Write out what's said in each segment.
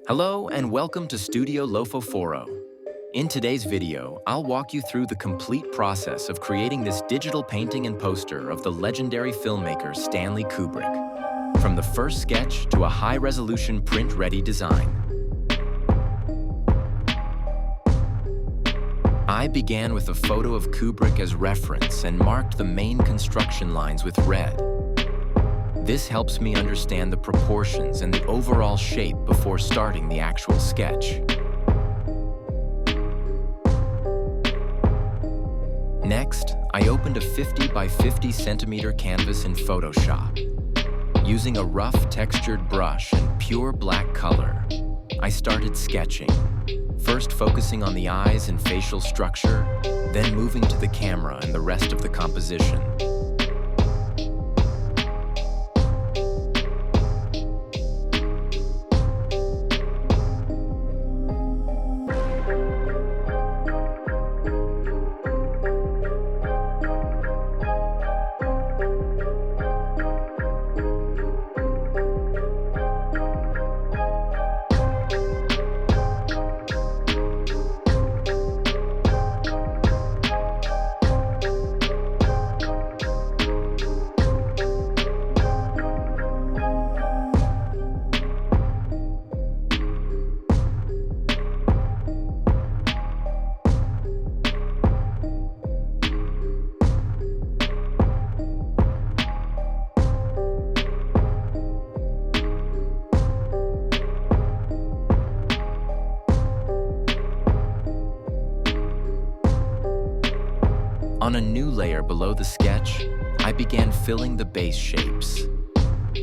Hello and welcome to Studio Lophophoro. In today's video, I'll walk you through the complete process of creating this digital painting and poster of the legendary filmmaker Stanley KUBRICK, from the first sketch to a high-resolution print-ready design. I began with a photo of Kubrick as reference and marked the main construction lines with red. This helps me understand the proportions and the overall shape before starting the actual sketch. Next, I opened a 50 by 50 centimeter canvas in Photoshop. Using a rough textured brush and pure black color, I started sketching, first focusing on the eyes and facial structure, then moving to the camera and the rest of the composition. On a new layer below the sketch, I began filling the base shapes.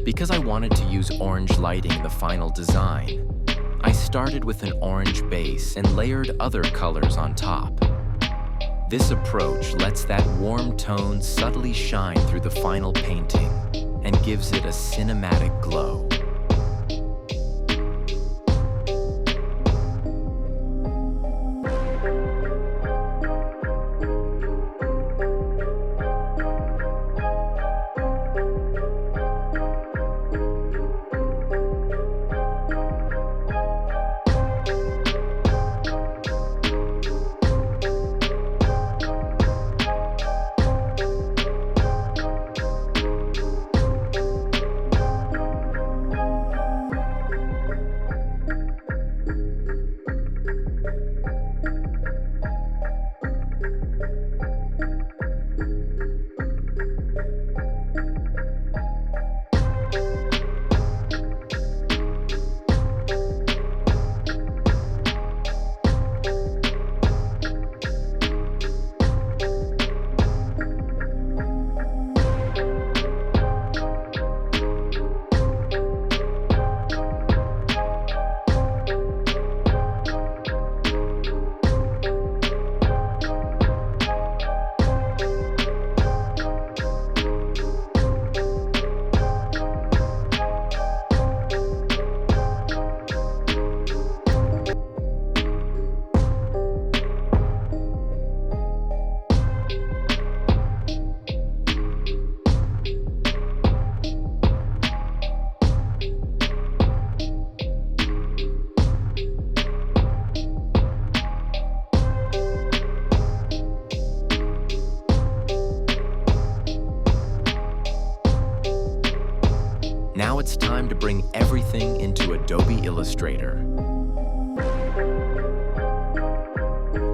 Because I wanted to use orange lighting in the final design, I started with an orange base and layered other colors on top. This approach lets that warm tone subtly shine through the final painting and gives it a cinematic glow. Now it's time to bring everything into Adobe Illustrator.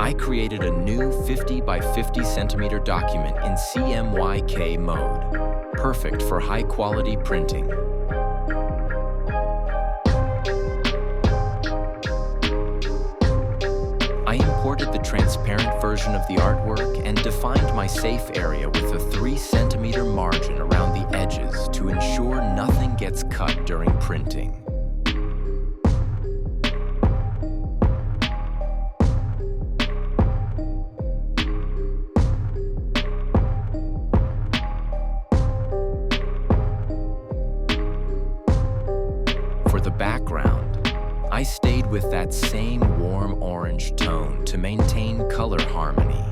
I created a new 50 by 50 centimeter document in CMYK mode, perfect for high-quality printing. I imported the transparent version of the artwork and defined my safe area with a 3 centimeter margin around the edges to ensure nothing gets cut during printing. For the background, I stayed with that same warm orange tone to maintain color harmony.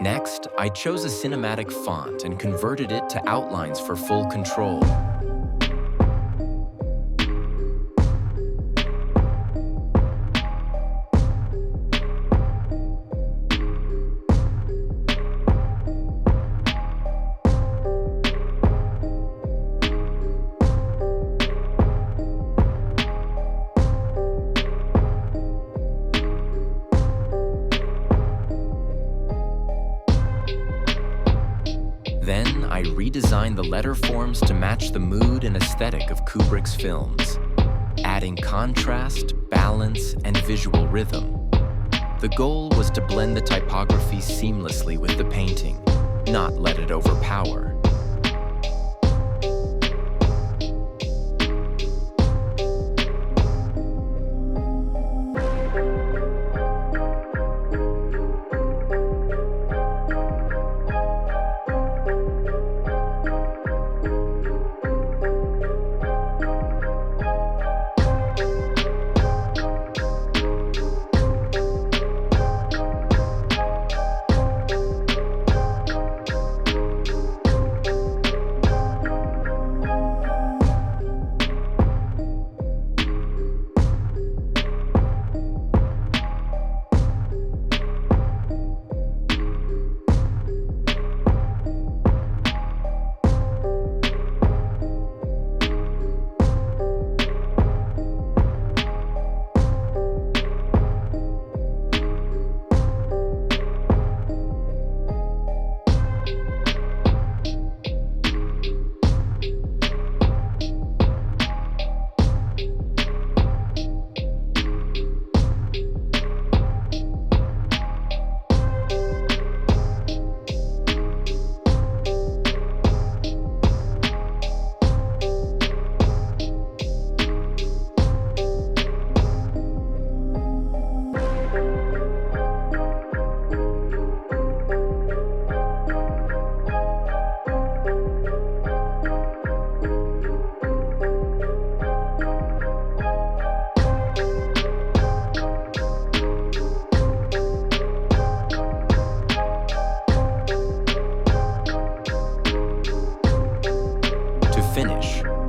Next, I chose a cinematic font and converted it to outlines for full control. Then, I redesigned the letter forms to match the mood and aesthetic of Kubrick's films, adding contrast, balance, and visual rhythm. The goal was to blend the typography seamlessly with the painting, not let it overpower.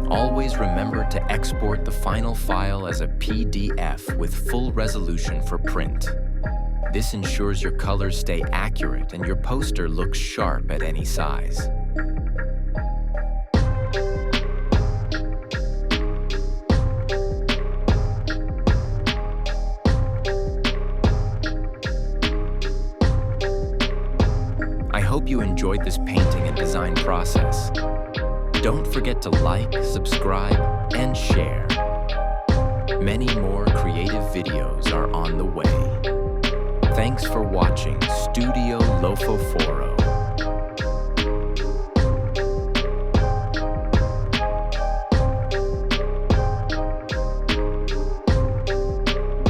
Always remember to export the final file as a PDF with full resolution for print. This ensures your colors stay accurate and your poster looks sharp at any size. I hope you enjoyed this painting and design process. Don't forget to like, subscribe, and share. Many more creative videos are on the way. Thanks for watching Studio Lophophoro.